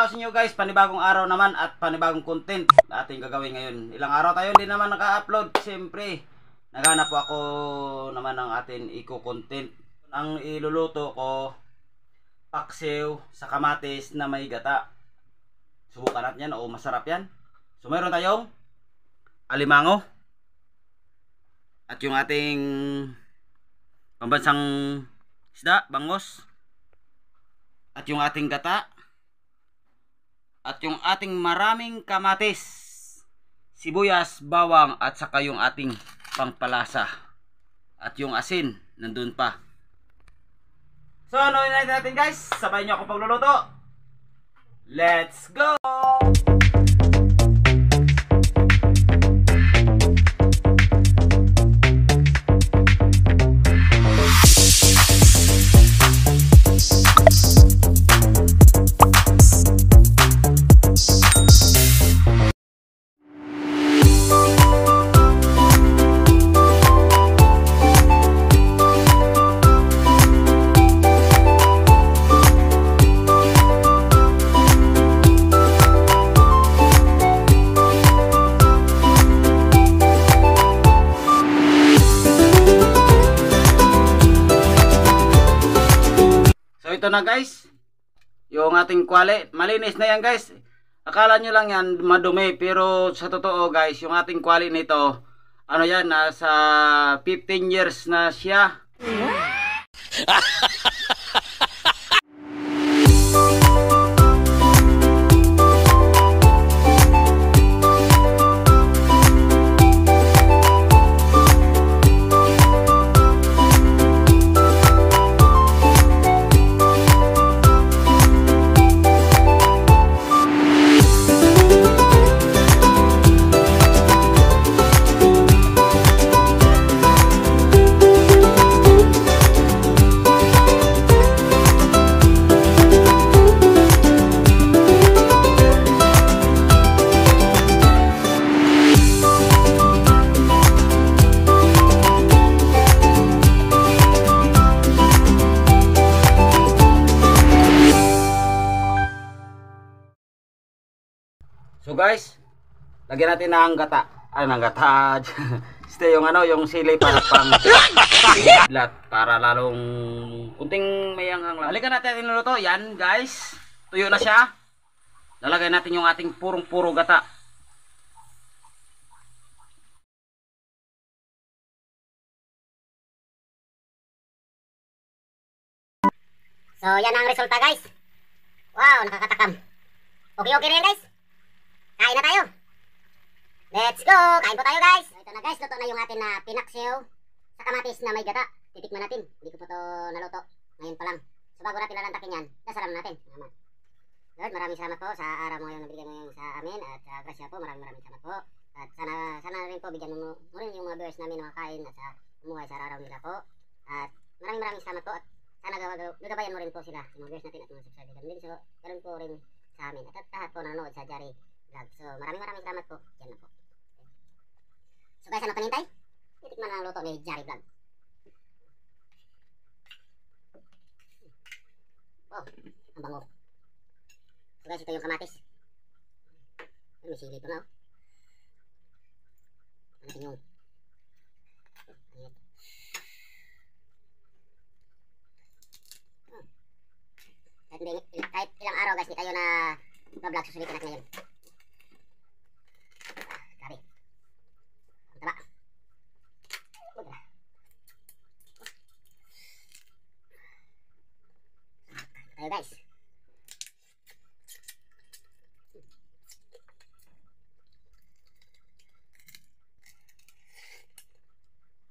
araw sa inyo guys, panibagong araw naman at panibagong content na ating gagawin ngayon. Ilang araw tayo hindi naman naka-upload. Siyempre, naghanap po ako naman ng ating eco-content. Ang iluluto ko, paksiw sa kamatis na may gata. Subukan natin yan, o masarap yan. So mayroon tayong alimango. At yung ating pambansang isda, bangos. At yung ating gata. At yung ating maraming kamatis, sibuyas, bawang, at saka yung ating pangpalasa. At yung asin, nandun pa. So ano natin guys? Sabayin nyo ako pagluluto. Let's go! Ito na guys, yung ating kwali, malinis na yan guys. Akala nyo lang yan madumi, pero sa totoo guys, yung ating kwali nito, ano yan, nasa 15 years na siya. So guys, lagyan natin ng gata. Ng gata. Ito yung yung sili para pang lat, para lalong kunting mayanghang lang. Halika natin niluluto. Yan guys. Tuyo na siya. Lalagay natin yung ating puro gata. So yan ang resulta guys. Wow, nakakatakam. Okay na yan guys. Kain na tayo. Let's go! Kain po tayo guys. So, ito na guys, luto na yung atin na pinaksiw sa kamatis na may gata. Titikman natin. Hindi ko po ito naluto. Ngayon pa lang. So bago natin lalantakin yan, dasalan natin. Lord, maraming salamat po sa araw mo yung nabigyan mo yung sa amin. At sa grasya po, maraming salamat po. At sana rin po bigyan mo rin yung mga viewers namin na makain at sa umuhay sa araw nila po. At maraming salamat po. At sana gagabayan mo rin po sila, yung mga viewers natin at mga subscribers natin. So, ganoon po rin sa amin. At lahat po nanonood sa Jari Vlog. So maraming salamat po. Yan na po. So guys, ano panintay? Titikman na ang luto ni Jari Vlog. Oh, ang bango. So guys, ito yung kamatis. May sili ito na oh. Ano natin yung kahit ilang araw guys, di tayo na vlog, susulitin natin ngayon. Grabe. Ang taba. Tayo guys.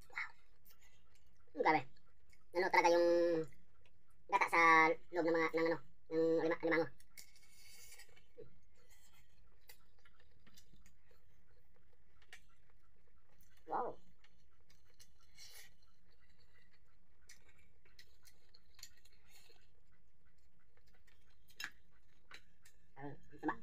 Wow. Grabe. Ano talaga yung gata sa loob ng mga ng alimango. Wow. Diba?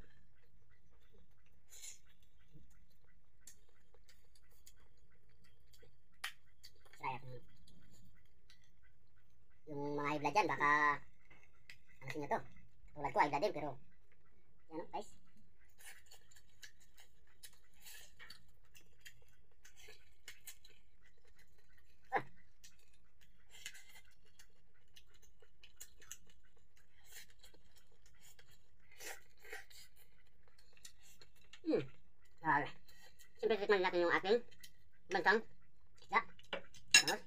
Yung mga high blood dyan, baka ano nyo to. Tulad ko, high blood din, pero Yan, guys. Grabe. Siyempre, tikman natin yung ating bansang isda. Tapos.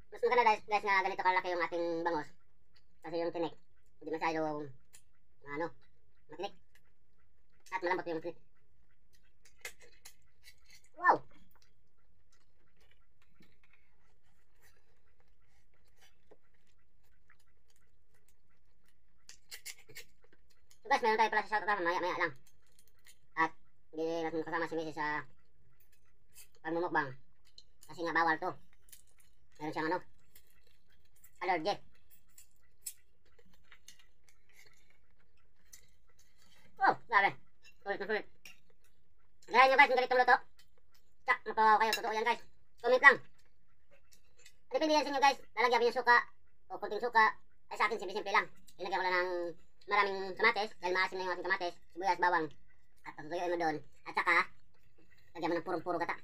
Mas maganda guys na ganito kalaki yung ating bangos. Kasi yung tinik, hindi masyadong matinik. At malambot yung tinik. Wow! So guys, meron tayo pala sa shoutout maya lang. At hindi natin kasama si Mrs. sa pagmumukbang. Kasi nga bawal to. Meron siyang allergy. Oh, grabe. Sulit na sulit. Gaya nyo guys, yung ganitong luto. Tsak, mapawaw kayo. Totoo yan guys. Comment lang. Depende yan sa inyo guys. Lalagyan yung suka o kunting suka. Ay sa akin, simple-simple lang. Ilagyan ko lang ng maraming kamates. Dahil maasim na yung ating kamates. Sibuyas, bawang. At tutuyuin mo doon. At saka, lagyan mo ng purong-puro gata.